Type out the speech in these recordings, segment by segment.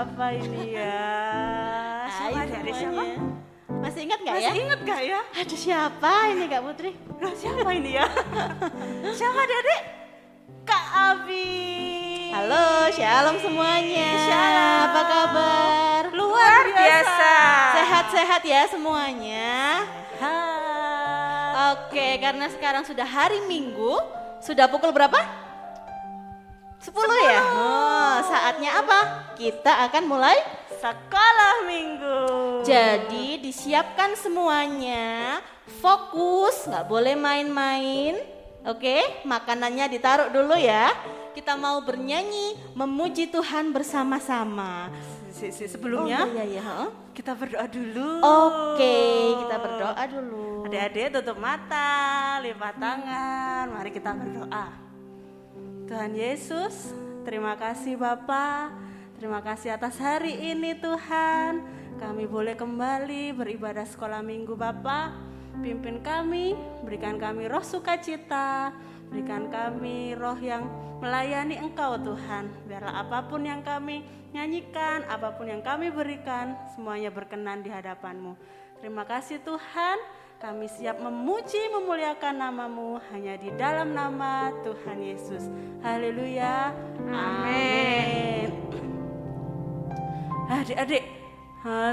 siapa ini ya? Hai Siapa adik siapa? Masih ingat nggak ya? Masih ingat gak ya? Aduh siapa ini Kak Putri? Loh, siapa ini ya? Siapa adik? Kak Abi. Halo, shalom semuanya. Shalom. Apa kabar? Luar biasa. Sehat-sehat ya semuanya. Hai. Oke, karena sekarang sudah hari Minggu, sudah pukul berapa? 10 ya? Oh, saatnya apa? Kita akan mulai Sekolah Minggu. Jadi disiapkan semuanya, fokus, nggak boleh main-main. Oke, makanannya ditaruh dulu ya. Kita mau bernyanyi, memuji Tuhan bersama-sama. Sebelumnya iya. kita berdoa dulu. Oke, kita berdoa dulu. Adik-adik tutup mata, lipat tangan, mari kita berdoa. Tuhan Yesus, terima kasih Bapa, terima kasih atas hari ini Tuhan. Kami boleh kembali beribadah sekolah minggu Bapa. Pimpin kami, berikan kami roh sukacita, berikan kami roh yang melayani Engkau Tuhan. Biarlah apapun yang kami nyanyikan, apapun yang kami berikan, semuanya berkenan di hadapan-Mu. Terima kasih Tuhan. Kami siap memuji, memuliakan nama-Mu hanya di dalam nama Tuhan Yesus. Haleluya. Amin. Adik-adik,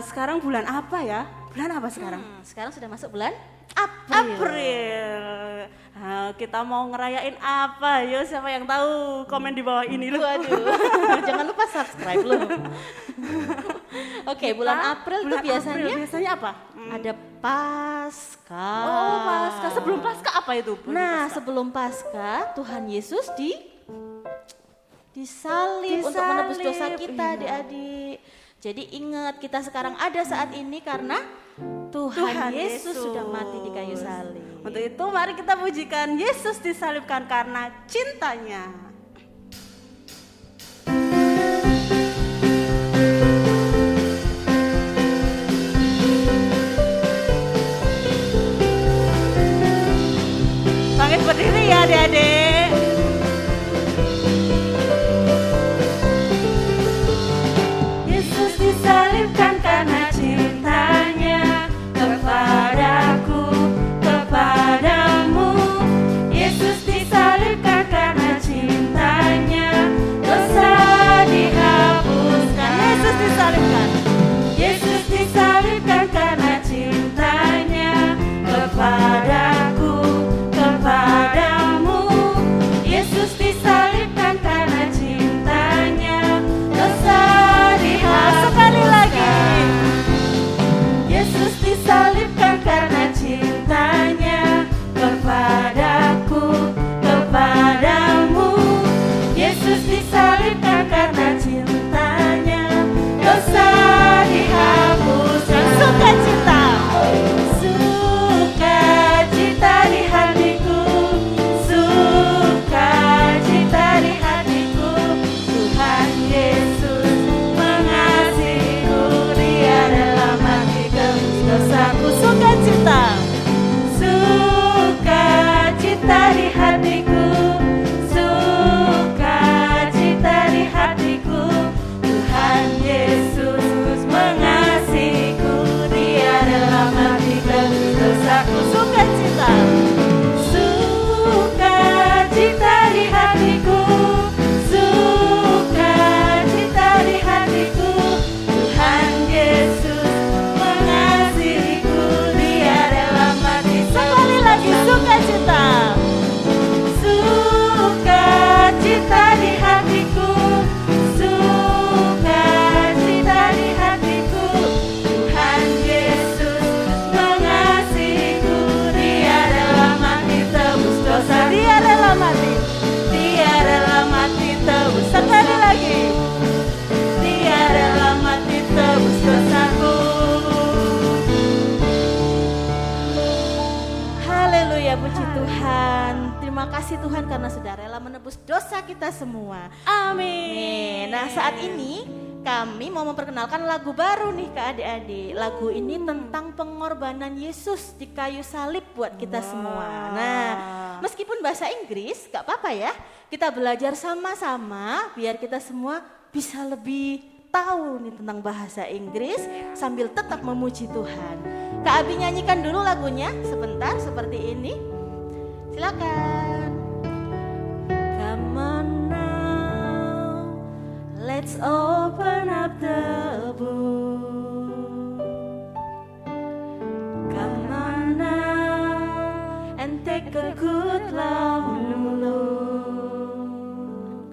sekarang bulan apa ya? Bulan apa sekarang? Sekarang sudah masuk bulan April. Kita mau ngerayain apa? Yo, siapa yang tahu? Komen di bawah ini loh. Waduh, jangan lupa subscribe loh. Oke, bulan April itu biasanya apa? Ada Paskah. Oh, Paskah. Sebelum Paskah apa itu? Sebelum Paskah Tuhan Yesus disalib untuk menebus dosa kita, adik-adik. Jadi ingat, kita sekarang ada saat ini karena Tuhan Yesus sudah mati di kayu salib. Untuk itu mari kita pujikan Yesus disalibkan karena cintanya. Bangkit berdiri ya adik-adik. Yesus disalibkan karena cintanya kepadaku, kepadamu. Yesus disalibkan karena cintanya, dosa dihapuskan. Yesus disalibkan. Yesus disalibkan karena cintanya kepadaku, kepadamu. Yesus disalibkan karena cintanya, dosa dihapuskan. Sekali lagi. Yesus disalibkan karena cintanya kepadaku, kepadamu. Yesus disalibkan karena cintanya, dosa dihapuskan. Sukacita, sukacita di hatiku, sukacita di hatiku. Tuhan Yesus mengasihiku, Dia rela mati tebus dosaku. Sukacita, sukacita di hatiku, sukacita di hatiku. Tuhan Yesus mengasihiku, Dia rela mati tebus dosaku. Sukacita, sukacita di hatiku, sukacita di hatiku. Tuhan Yesus mengasihiku, Dia rela mati. Sekali lagi, sukacita, sukacita di hatiku, sukacita di hatiku. Tuhan Yesus mengasihiku, Dia rela mati tebus dosa. Dia rela mati, Dia rela mati tebus. Sekali lagi, Dia rela mati tebus dosaku. Haleluya, puji Tuhan. Terima kasih Tuhan karena sudah rela menebus dosa kita semua. Amin. Nah, saat ini kami mau memperkenalkan lagu baru nih ke adik-adik. Lagu ini tentang pengorbanan Yesus di kayu salib buat kita semua. Nah, meskipun bahasa Inggris gak apa-apa ya. Kita belajar sama-sama biar kita semua bisa lebih tahu nih tentang bahasa Inggris sambil tetap memuji Tuhan. Kak Abi nyanyikan dulu lagunya sebentar seperti ini. Silakan. Come on now, let's open up the book. Come on now and take a good long look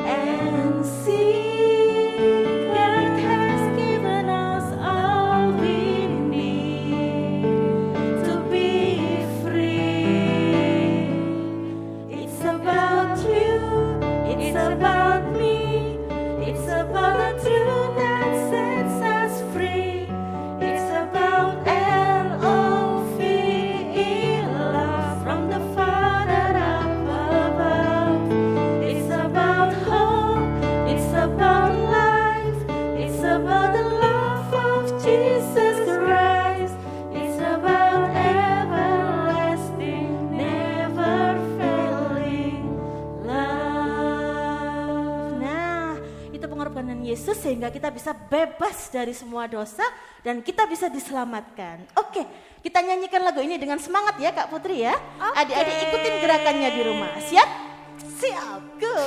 and see God has given us all we need to be free. It's about you, it's about me, it's about the truth that sets us free. It's about L-O-V-E, love from the Father up above. It's about hope, it's about life, it's about the love of Jesus Christ. It's about everlasting, never failing love. Nah, itu pengorbanan Yesus sehingga kita bisa bebas dari semua dosa dan kita bisa diselamatkan. Oke, kita nyanyikan lagu ini dengan semangat ya Kak Putri ya. Adik-adik ikutin gerakannya di rumah. Siap? Siap, go!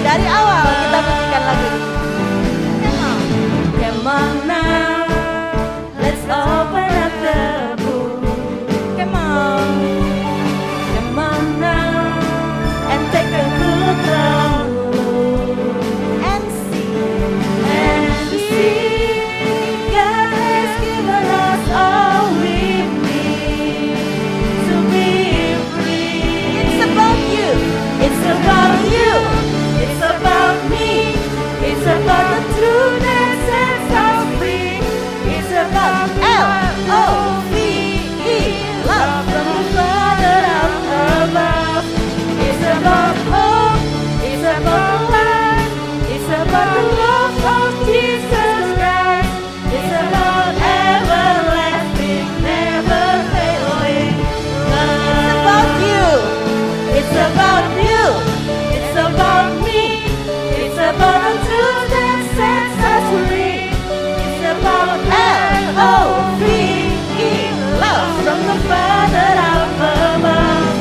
Dari awal kita pujikan lagu ini. Come on now, let's open up the book. Come on now, and take a good long look and see, God has given us all we need to be free. It's about you, it's about you. It's about me, it's about the truth that sets us free. It's about L-O-V-E, love from the Father up above. It's about hope, it's about life, it's about the love of Jesus Christ. It's about everlasting, never failing love. It's about you, it's about you, it's about me. It's about the truth that sets us free. It's about L-O-V-E, love from the Father up above.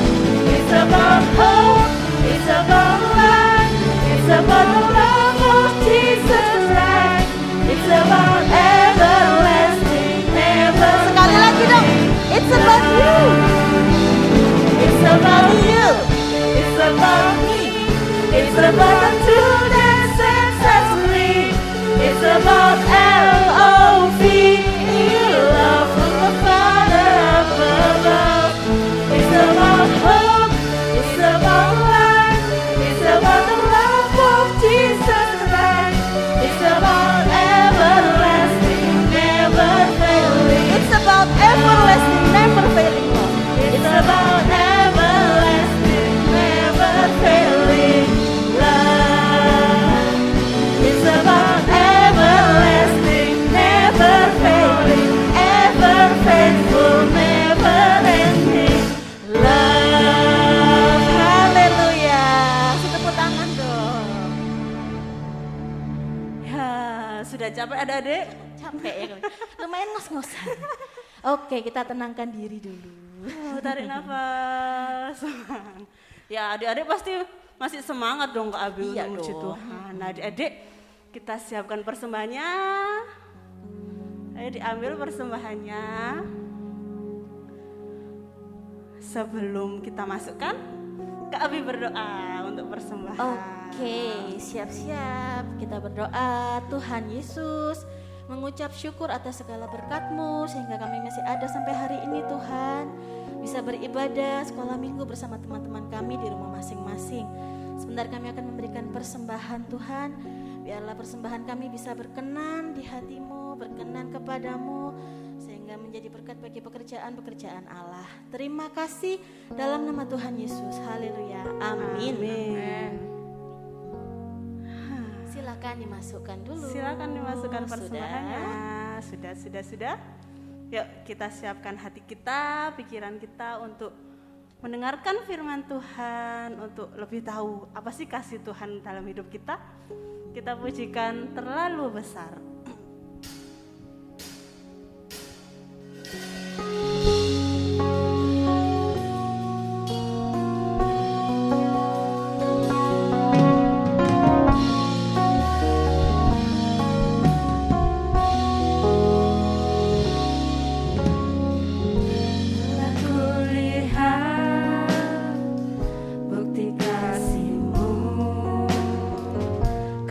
It's about hope, it's about life, it's about the love of Jesus Christ. It's about everlasting, never. Sekali lagi dong. It's about you. It's about you. It's about me. It's about the truth that sets us free. It's about L-O-V-E, love from the Father up above. It's about hope, it's about life, it's about the love of Jesus Christ. It's about everlasting, never failing. It's about everlasting, never failing love. It's about everlasting, never failing love. It's about everlasting, never failing, ever faithful, never ending love. Haleluya. Tepuk tangan dong. Ya, sudah capek adik-adik? Capek ya, lumayan ngos-ngosan. Oke, kita tenangkan diri dulu. Tarik nafas. Ya adik-adik pasti masih semangat dong Kak Abi Iya untuk memuji dong. Tuhan. Nah adik-adik kita siapkan persembahannya. Ayo diambil persembahannya. Sebelum kita masukkan, Kak Abi berdoa untuk persembahan. Oke, siap-siap kita berdoa. Tuhan Yesus, mengucap syukur atas segala berkat-Mu sehingga kami masih ada sampai hari ini Tuhan. Bisa beribadah sekolah minggu bersama teman-teman kami di rumah masing-masing. Sebentar kami akan memberikan persembahan Tuhan. Biarlah persembahan kami bisa berkenan di hati-Mu, berkenan kepadamu, sehingga menjadi berkat bagi pekerjaan-pekerjaan Allah. Terima kasih dalam nama Tuhan Yesus. Haleluya. Amin. Silakan dimasukkan dulu. Silakan dimasukkan Sudah. persembahannya. Sudah. Yuk kita siapkan hati kita, pikiran kita untuk mendengarkan firman Tuhan, untuk lebih tahu apa sih kasih Tuhan dalam hidup kita. Kita pujikan terlalu besar. Telah kulihat bukti kasih-Mu,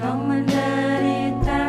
Kau menderita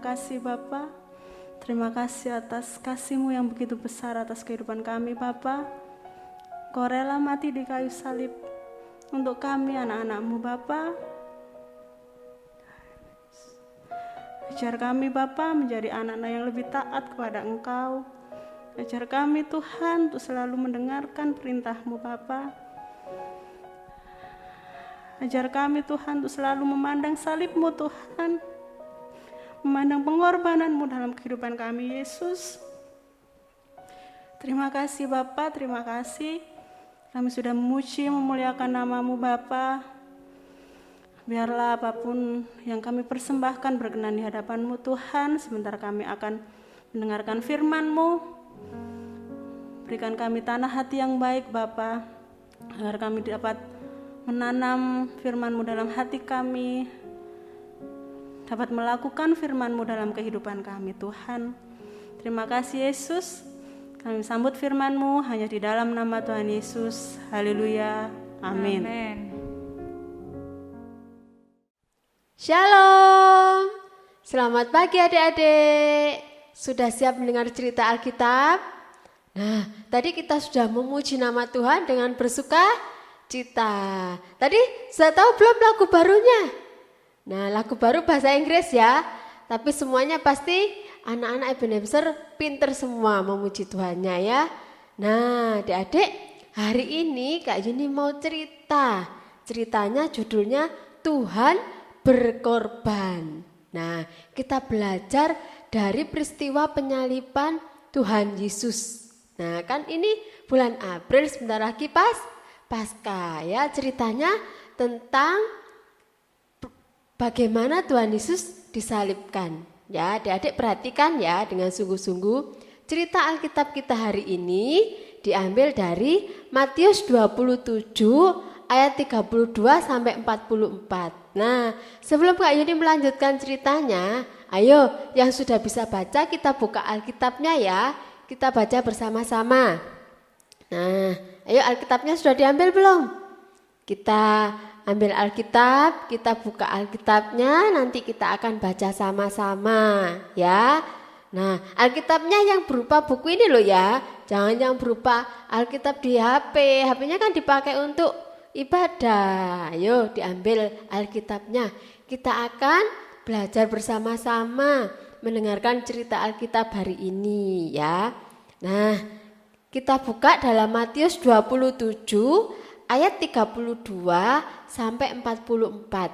kasih Bapa. Terima kasih atas kasih-Mu yang begitu besar atas kehidupan kami Bapa. Kau rela mati di kayu salib untuk kami anak-anak-Mu Bapa. Ajar kami Bapa menjadi anak-anak yang lebih taat kepada Engkau. Ajar kami Tuhan untuk selalu mendengarkan perintah-Mu Bapa. Ajar kami Tuhan untuk selalu memandang salib-Mu Tuhan. Memandang pengorbanan-Mu dalam kehidupan kami Yesus. Terima kasih Bapa, terima kasih. Kami sudah memuji, memuliakan nama-Mu Bapa. Biarlah apapun yang kami persembahkan berkenan di hadapan-Mu Tuhan. Sebentar kami akan mendengarkan firman-Mu. Berikan kami tanah hati yang baik Bapa, agar kami dapat menanam firman-Mu dalam hati kami, dapat melakukan firman-Mu dalam kehidupan kami Tuhan. Terima kasih Yesus. Kami sambut firman-Mu hanya di dalam nama Tuhan Yesus. Haleluya. Amin. Amin. Shalom. Selamat pagi adik-adik. Sudah siap mendengar cerita Alkitab? Nah, tadi kita sudah memuji nama Tuhan dengan bersuka cita. Tadi saya tahu belum lagu barunya? Nah, lagu baru bahasa Inggris ya. Tapi semuanya pasti anak-anak Ebenezer pinter semua memuji Tuhannya ya. Nah, adik-adik, hari ini Kak Yuni mau cerita. Ceritanya judulnya Tuhan berkorban. Nah, kita belajar dari peristiwa penyaliban Tuhan Yesus. Nah, kan ini bulan April, sebentar lagi Paskah ya. Ceritanya tentang bagaimana Tuhan Yesus disalibkan. Ya, adik-adik perhatikan ya dengan sungguh-sungguh. Cerita Alkitab kita hari ini diambil dari Matius 27 ayat 32 sampai 44. Nah, sebelum Kak Yuni melanjutkan ceritanya, ayo yang sudah bisa baca kita buka Alkitabnya ya. Kita baca bersama-sama. Nah, ayo Alkitabnya sudah diambil belum? Kita ambil Alkitab, kita buka Alkitabnya, nanti kita akan baca sama-sama ya. Nah, Alkitabnya yang berupa buku ini loh ya. Jangan yang berupa Alkitab di HP. HP-nya kan dipakai untuk ibadah. Ayo diambil Alkitabnya. Kita akan belajar bersama-sama mendengarkan cerita Alkitab hari ini ya. Nah, kita buka dalam Matius 27 ayat 32 sampai 44.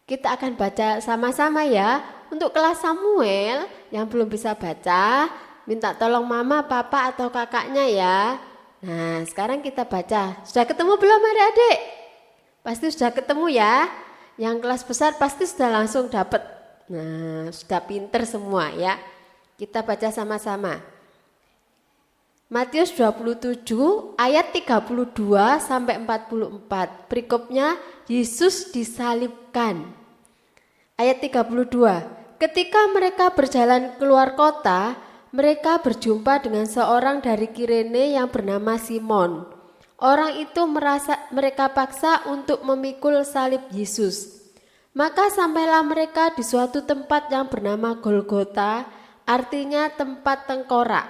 Kita akan baca sama-sama ya. Untuk kelas Samuel yang belum bisa baca, minta tolong mama, papa atau kakaknya ya. Nah, sekarang kita baca. Sudah ketemu belum adik-adik? Pasti sudah ketemu ya. Yang kelas besar pasti sudah langsung dapat. Nah, sudah pinter semua ya. Kita baca sama-sama. Matius 27 ayat 32 sampai 44. Berikutnya Yesus disalibkan. Ayat 32. Ketika mereka berjalan keluar kota, mereka berjumpa dengan seorang dari Kirene yang bernama Simon. Orang itu mereka paksa untuk memikul salib Yesus. Maka sampailah mereka di suatu tempat yang bernama Golgota, artinya tempat tengkorak.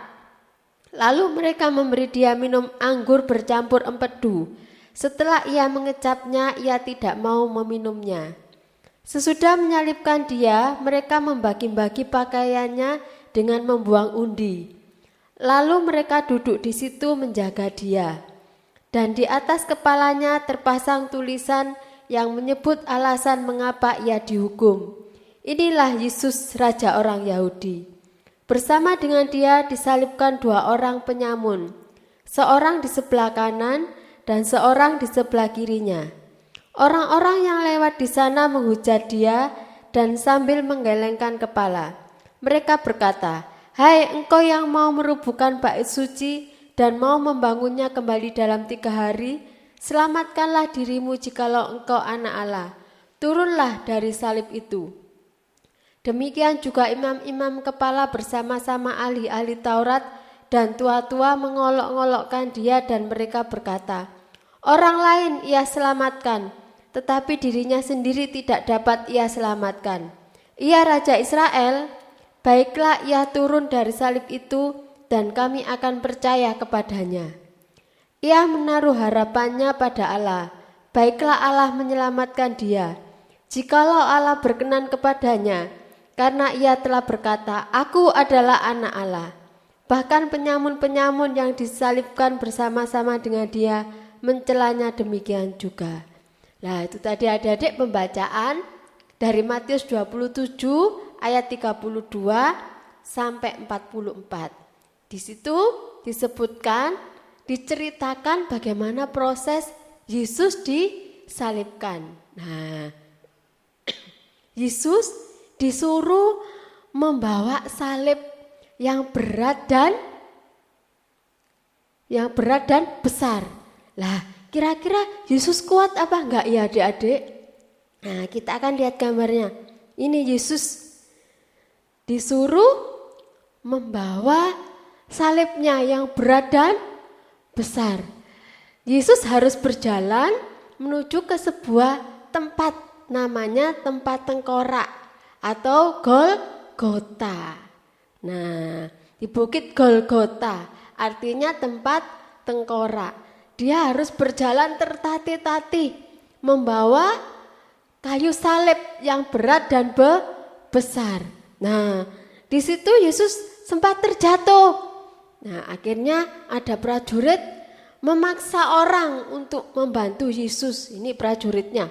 Lalu mereka memberi dia minum anggur bercampur empedu. Setelah ia mengecapnya, ia tidak mau meminumnya. Sesudah menyalibkan dia, mereka membagi-bagi pakaiannya dengan membuang undi. Lalu mereka duduk di situ menjaga dia. Dan di atas kepalanya terpasang tulisan yang menyebut alasan mengapa ia dihukum. Inilah Yesus, Raja orang Yahudi. Bersama dengan dia disalibkan dua orang penyamun, seorang di sebelah kanan dan seorang di sebelah kirinya. Orang-orang yang lewat di sana menghujat dia dan sambil menggelengkan kepala. Mereka berkata, "Hai engkau yang mau merubuhkan bait suci dan mau membangunnya kembali dalam 3 hari, selamatkanlah dirimu jikalau engkau anak Allah. Turunlah dari salib itu." Demikian juga imam-imam kepala bersama-sama ahli-ahli Taurat dan tua-tua mengolok-olokkan dia dan mereka berkata, "Orang lain ia selamatkan, tetapi dirinya sendiri tidak dapat ia selamatkan. Ia Raja Israel." Baiklah ia turun dari salib itu dan kami akan percaya kepadanya. Ia menaruh harapannya pada Allah. Baiklah Allah menyelamatkan dia. Jikalau Allah berkenan kepadanya, karena ia telah berkata, Aku adalah anak Allah. Bahkan penyamun-penyamun yang disalibkan bersama-sama dengan dia mencelanya demikian juga. Nah, itu tadi adik-adik pembacaan dari Matius 27 ayat 32 sampai 44. Di situ disebutkan, diceritakan bagaimana proses Yesus disalibkan. Nah, Yesus disuruh membawa salib yang berat dan besar. Lah, kira-kira Yesus kuat apa enggak ya adik-adik? Nah, kita akan lihat gambarnya. Ini Yesus disuruh membawa salibnya yang berat dan besar. Yesus harus berjalan menuju ke sebuah tempat, namanya tempat tengkorak atau Golgota. Nah, di bukit Golgota artinya tempat tengkorak. Dia harus berjalan tertatih-tatih membawa kayu salib yang berat dan besar. Nah, di situ Yesus sempat terjatuh. Nah, akhirnya ada prajurit memaksa orang untuk membantu Yesus. Ini prajuritnya.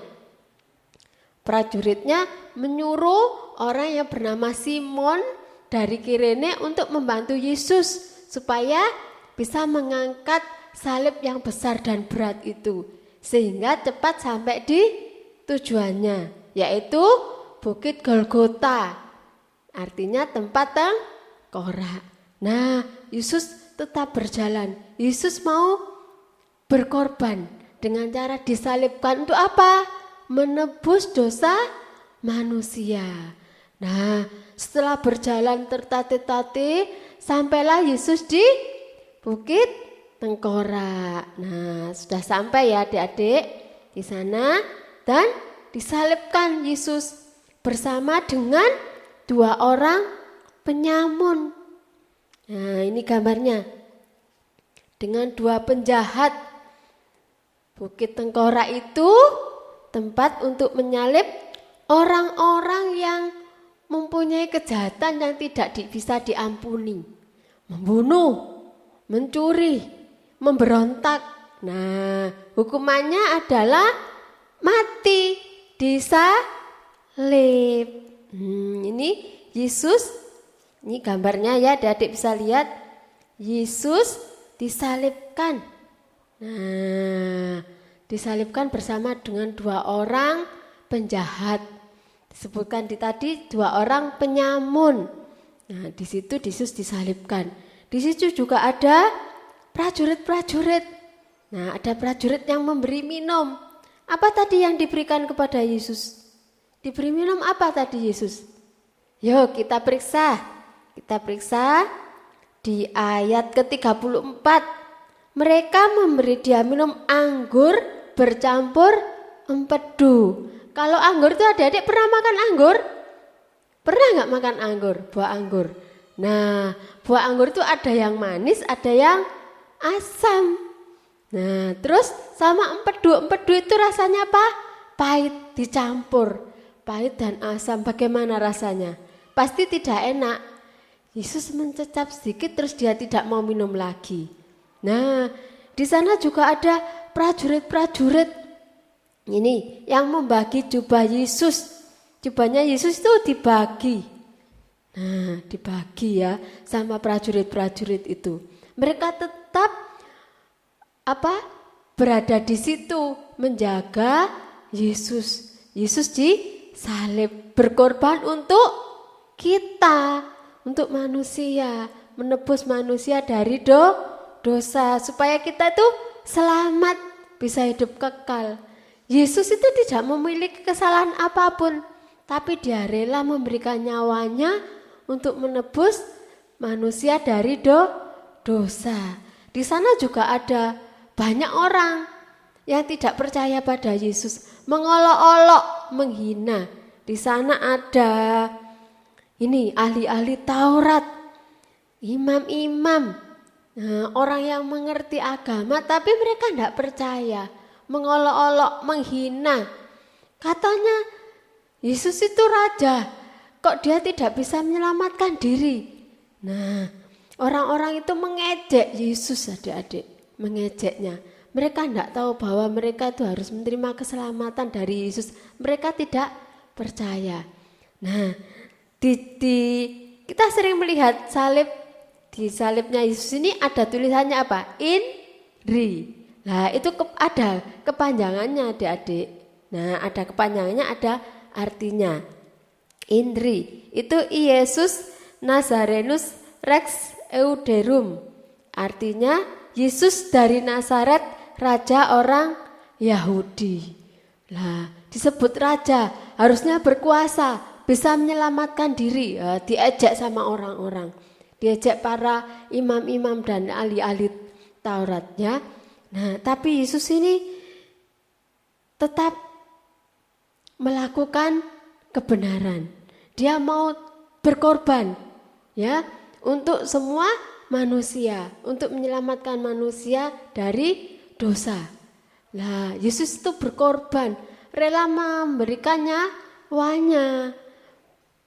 Prajuritnya menyuruh orang yang bernama Simon dari Kirene untuk membantu Yesus supaya bisa mengangkat salib yang besar dan berat itu sehingga cepat sampai di tujuannya, yaitu Bukit Golgota, artinya tempat tengkorak. Nah, Yesus tetap berjalan. Yesus mau berkorban dengan cara disalibkan untuk apa? Menebus dosa manusia. Nah, setelah berjalan tertatih-tatih, sampailah Yesus di Bukit Tengkorak. Nah, sudah sampai ya adik-adik di sana dan disalibkan Yesus bersama dengan 2 orang penyamun. Nah, ini gambarnya. Dengan 2 penjahat. Bukit Tengkorak itu tempat untuk menyalib orang-orang yang mempunyai kejahatan yang tidak bisa diampuni. Membunuh, mencuri, memberontak. Nah, hukumannya adalah mati, disalib. Ini Yesus, ini gambarnya ya, adik-adik bisa lihat. Yesus disalibkan. Nah, disalibkan bersama dengan 2 orang penjahat. Disebutkan tadi 2 orang penyamun. Nah, di situ Yesus disalibkan. Di situ juga ada prajurit-prajurit. Nah, ada prajurit yang memberi minum. Apa tadi yang diberikan kepada Yesus? Diberi minum apa tadi Yesus? Yuk kita periksa. Kita periksa di ayat ke-34. Mereka memberi dia minum anggur bercampur empedu. Kalau anggur itu adik-adik pernah makan anggur? Pernah nggak makan anggur? Buah anggur. Nah, buah anggur itu ada yang manis, ada yang asam. Nah, terus sama empedu. Empedu itu rasanya apa? Pahit dicampur. Pahit dan asam. Bagaimana rasanya? Pasti tidak enak. Yesus mencecap sedikit terus dia tidak mau minum lagi. Nah, di sana juga ada prajurit-prajurit. Ini yang membagi jubah Yesus. Jubahnya Yesus itu dibagi. Nah, dibagi ya sama prajurit-prajurit itu. Mereka tetap berada di situ menjaga Yesus. Yesus disalib, berkorban untuk kita, untuk manusia, menebus manusia dari dosa supaya kita itu selamat, bisa hidup kekal. Yesus itu tidak memiliki kesalahan apapun, tapi dia rela memberikan nyawanya untuk menebus manusia dari dosa. Di sana juga ada banyak orang yang tidak percaya pada Yesus, mengolok-olok, menghina. Di sana ada ini ahli-ahli Taurat, imam-imam, orang yang mengerti agama tapi mereka tidak percaya, mengolok-olok, menghina. Katanya Yesus itu raja, kok dia tidak bisa menyelamatkan diri. Nah, orang-orang itu mengejek Yesus, adik-adik, mengejeknya. Mereka tidak tahu bahwa mereka itu harus menerima keselamatan dari Yesus. Mereka tidak percaya. Nah, kita sering melihat salib, di salibnya Yesus ini ada tulisannya apa? INRI. Nah, itu ada kepanjangannya, adik-adik. Nah, ada kepanjangannya, ada artinya. INRI itu Iesus Nazarenus Rex Euderum. Artinya Yesus dari Nazaret, raja orang Yahudi. Lah, disebut raja, harusnya berkuasa, bisa menyelamatkan diri. Diejek sama orang-orang, diejek para imam-imam dan ahli-ahli Tauratnya. Nah, tapi Yesus ini tetap melakukan kebenaran. Dia mau berkorban, ya, untuk semua manusia, untuk menyelamatkan manusia dari dosa. Lah, Yesus itu berkorban, rela memberikan nyawanya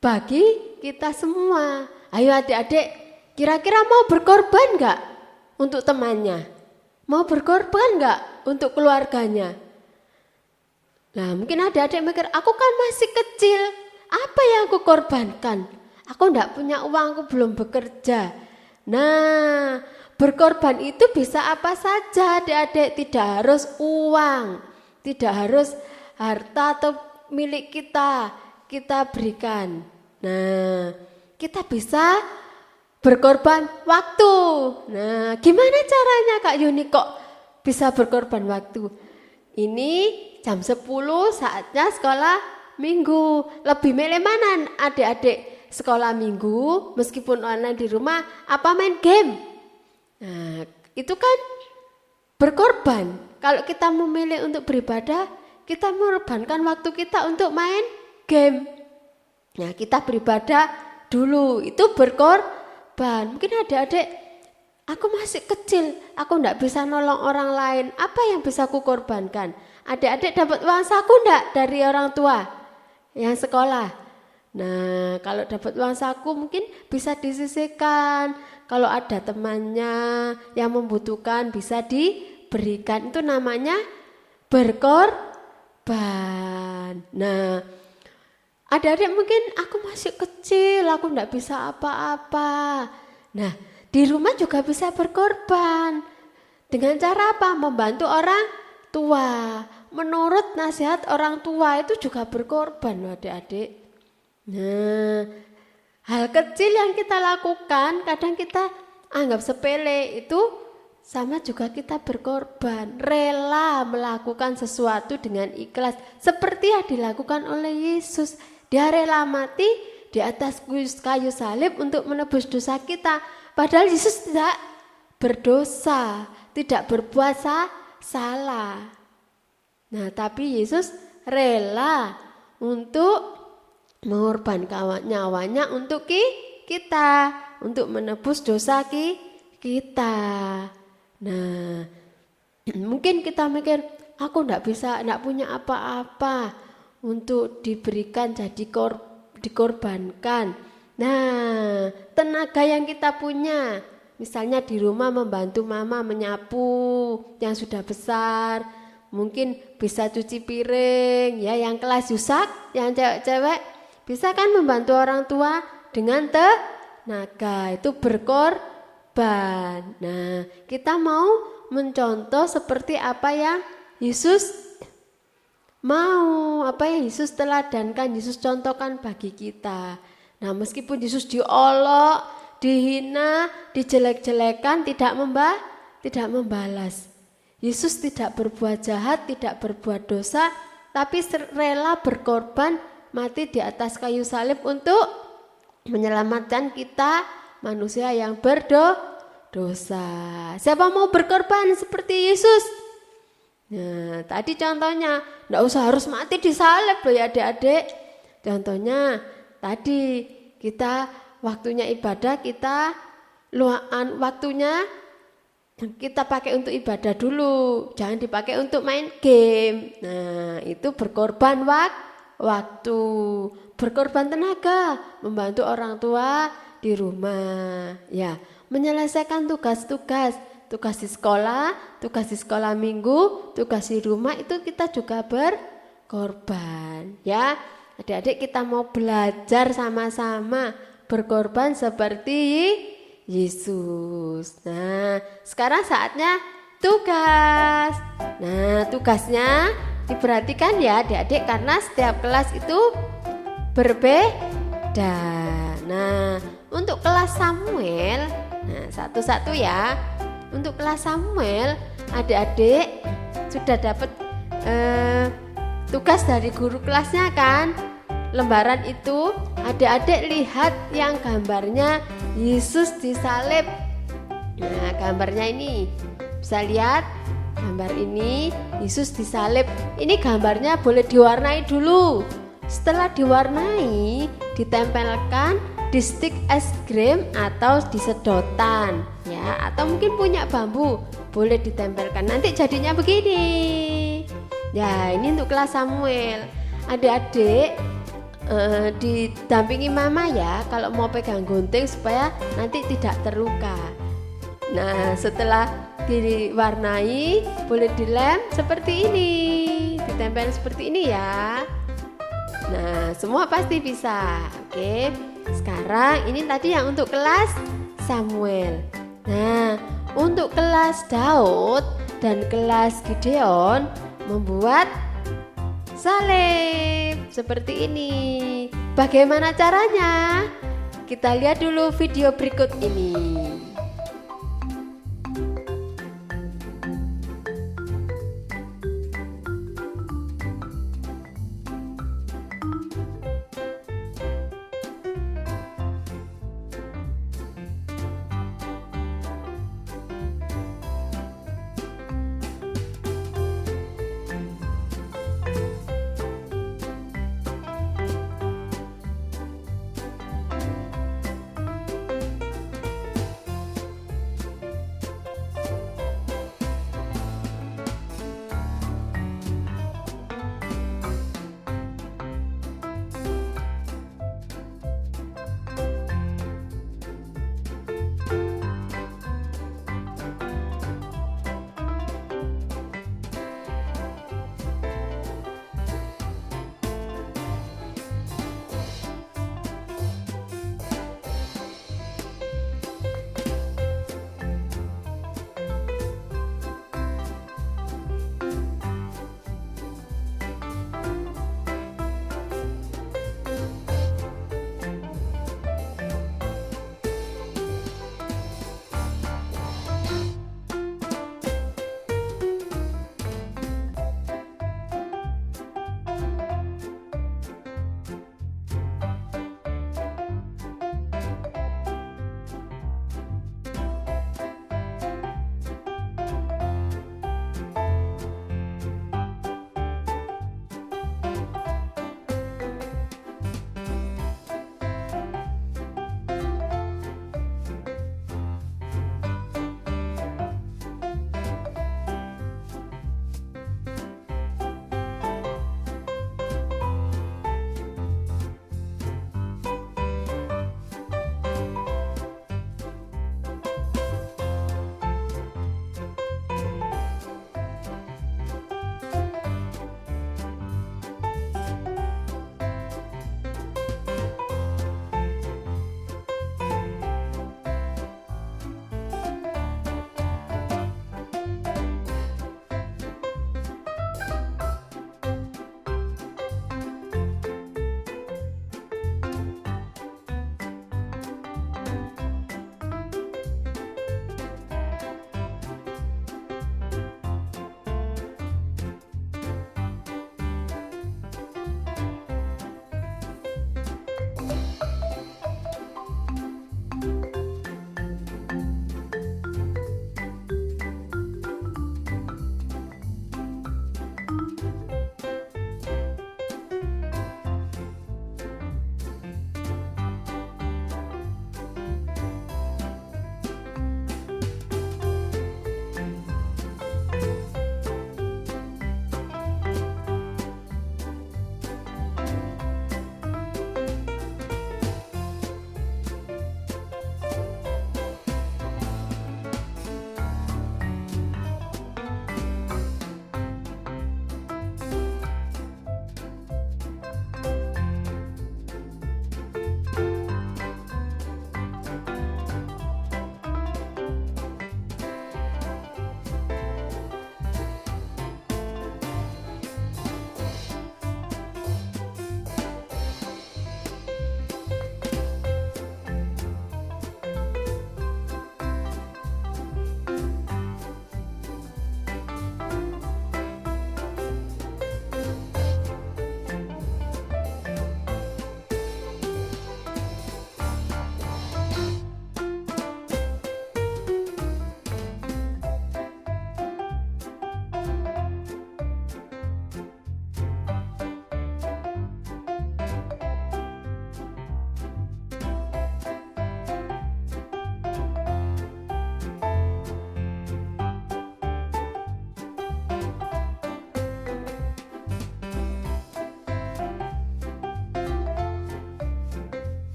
bagi kita semua. Ayo adik-adik, kira-kira mau berkorban enggak untuk temannya? Mau berkorban enggak untuk keluarganya? Nah, mungkin adik-adik mikir, aku kan masih kecil, apa yang aku korbankan? Aku enggak punya uang, aku belum bekerja. Nah, berkorban itu bisa apa saja, adik-adik, tidak harus uang, tidak harus harta atau milik kita berikan. Nah, kita bisa berkorban waktu. Nah, gimana caranya Kak Yuni kok bisa berkorban waktu? Ini jam 10 saatnya sekolah minggu. Lebih milih mana adik-adik? Sekolah minggu meskipun online di rumah apa main game? Nah, itu kan berkorban. Kalau kita memilih untuk beribadah, kita mengorbankan waktu kita untuk main game. Nah, kita beribadah dulu, itu berkorban. Mungkin adik-adik, aku masih kecil, aku enggak bisa nolong orang lain. Apa yang bisa aku korbankan? Adik-adik dapat uang saku enggak dari orang tua yang sekolah? Nah, kalau dapat uang saku mungkin bisa disisihkan. Kalau ada temannya yang membutuhkan bisa diberikan. Itu namanya berkorban. Nah, adik-adik mungkin aku masih kecil, aku enggak bisa apa-apa. Nah, di rumah juga bisa berkorban. Dengan cara apa? Membantu orang tua. Menurut nasihat orang tua itu juga berkorban loh adik-adik. Nah, hal kecil yang kita lakukan kadang kita anggap sepele, itu sama juga kita berkorban, rela melakukan sesuatu dengan ikhlas seperti yang dilakukan oleh Yesus. Dia rela mati di atas kayu salib untuk menebus dosa kita. Padahal Yesus tidak berdosa, tidak berbuat salah. Nah, tapi Yesus rela untuk mengorbankan nyawanya untuk kita, untuk menebus dosa kita. Nah, mungkin kita mikir, aku enggak punya apa-apa untuk diberikan jadi dikorbankan. Nah, tenaga yang kita punya, misalnya di rumah membantu mama menyapu yang sudah besar, mungkin bisa cuci piring, ya yang kelas yusak, yang cewek-cewek bisa kan membantu orang tua dengan tenaga, itu berkorban. Nah, kita mau mencontoh seperti apa yang Yesus mau, apa yang Yesus teladankan, Yesus contohkan bagi kita. Nah, meskipun Yesus diolok, dihina, dijelek-jelekan, tidak membalas. Yesus tidak berbuat jahat, tidak berbuat dosa, tapi rela berkorban, mati di atas kayu salib untuk menyelamatkan kita manusia yang berdosa. Siapa mau berkorban seperti Yesus? Nah, tadi contohnya, enggak usah harus mati di salib loh ya adik-adik. Contohnya tadi Kita waktunya ibadah, kita waktunya kita pakai untuk ibadah dulu, jangan dipakai untuk main game. Nah, itu berkorban waktu, berkorban tenaga, membantu orang tua di rumah, ya, menyelesaikan tugas di sekolah minggu, tugas di rumah, itu kita juga berkorban, ya. Adik-adik, kita mau belajar sama-sama berkorban seperti Yesus. Nah, sekarang saatnya tugas. Nah, tugasnya diperhatikan ya adik-adik, karena setiap kelas itu berbeda. Nah, untuk kelas Samuel, nah satu-satu ya. Untuk kelas Samuel, adik-adik sudah dapat tugas dari guru kelasnya kan? Lembaran itu adik-adik lihat yang gambarnya Yesus disalib. Nah, gambarnya ini bisa lihat gambar ini, Yesus disalib. Ini gambarnya boleh diwarnai dulu. Setelah diwarnai, ditempelkan di stik es krim atau di sedotan, ya, atau mungkin punya bambu, boleh ditempelkan. Nanti jadinya begini. Ya, ini untuk kelas Samuel. Adik-adik didampingi mama ya kalau mau pegang gunting supaya nanti tidak terluka. Nah, setelah diwarnai boleh dilem seperti ini, ditempel seperti ini ya. Nah, semua pasti bisa. Oke, sekarang ini tadi yang untuk kelas Samuel. Nah, untuk kelas Daud dan kelas Gideon membuat salib seperti ini. Bagaimana caranya? Kita lihat dulu video berikut ini.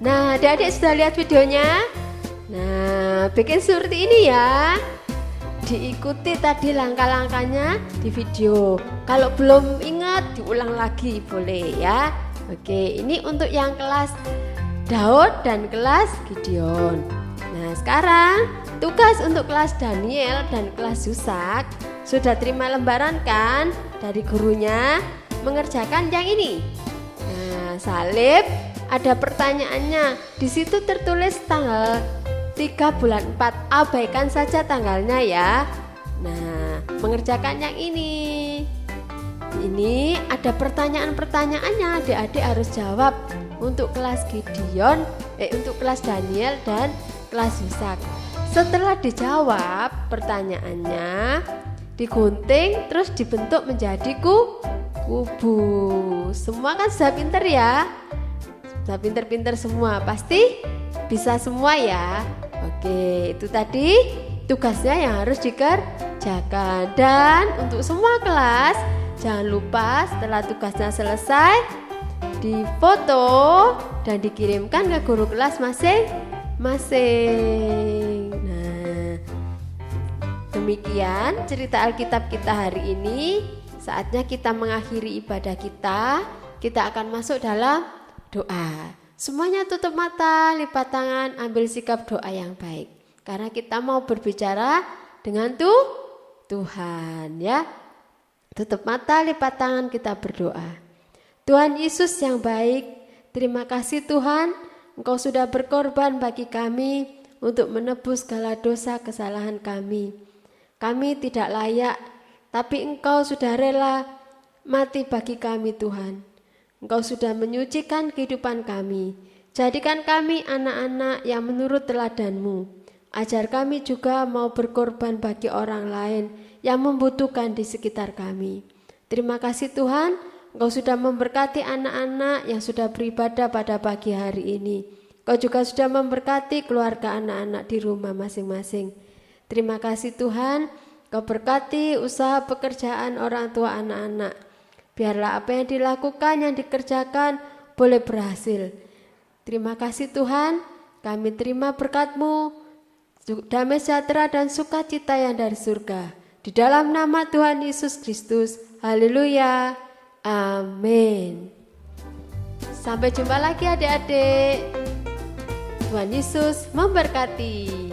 Nah, adik-adik sudah lihat videonya? Nah, bikin seperti ini ya. Diikuti tadi langkah-langkahnya di video. Kalau belum ingat, diulang lagi boleh ya. Oke, ini untuk yang kelas Daud dan kelas Gideon. Nah, sekarang tugas untuk kelas Daniel dan kelas Yusak sudah terima lembaran kan dari gurunya mengerjakan yang ini. Nah, salib ada pertanyaannya. Di situ tertulis tanggal 3 bulan 4. Abaikan saja tanggalnya ya. Nah, mengerjakan yang ini. Ini ada pertanyaan-pertanyaannya, adik-adik harus jawab untuk kelas Gideon, untuk kelas Daniel dan kelas Yusak. Setelah dijawab pertanyaannya, digunting terus dibentuk menjadi kubu. Semua kan sudah pinter ya? Sudah pinter-pinter semua, pasti bisa semua ya. Oke, itu tadi tugasnya yang harus dikerjakan. Dan untuk semua kelas, jangan lupa setelah tugasnya selesai difoto dan dikirimkan ke guru kelas masing-masing. Nah, demikian cerita Alkitab kita hari ini. Saatnya kita mengakhiri ibadah kita. Kita akan masuk dalam doa. Semuanya tutup mata, lipat tangan, ambil sikap doa yang baik. Karena kita mau berbicara dengan Tuhan ya. Tutup mata, lipat tangan, kita berdoa. Tuhan Yesus yang baik, terima kasih Tuhan, Engkau sudah berkorban bagi kami untuk menebus segala dosa kesalahan kami. Kami tidak layak, tapi Engkau sudah rela mati bagi kami Tuhan. Engkau sudah menyucikan kehidupan kami. Jadikan kami anak-anak yang menurut teladan-Mu. Ajar kami juga mau berkorban bagi orang lain yang membutuhkan di sekitar kami. Terima kasih Tuhan, Engkau sudah memberkati anak-anak yang sudah beribadah pada pagi hari ini. Engkau juga sudah memberkati keluarga anak-anak di rumah masing-masing. Terima kasih Tuhan, Engkau berkati usaha pekerjaan orang tua anak-anak. Biarlah apa yang dilakukan, yang dikerjakan boleh berhasil. Terima kasih Tuhan, kami terima berkat-Mu, damai sejahtera dan sukacita yang dari surga. Di dalam nama Tuhan Yesus Kristus, haleluya, amin. Sampai jumpa lagi adik-adik. Tuhan Yesus memberkati.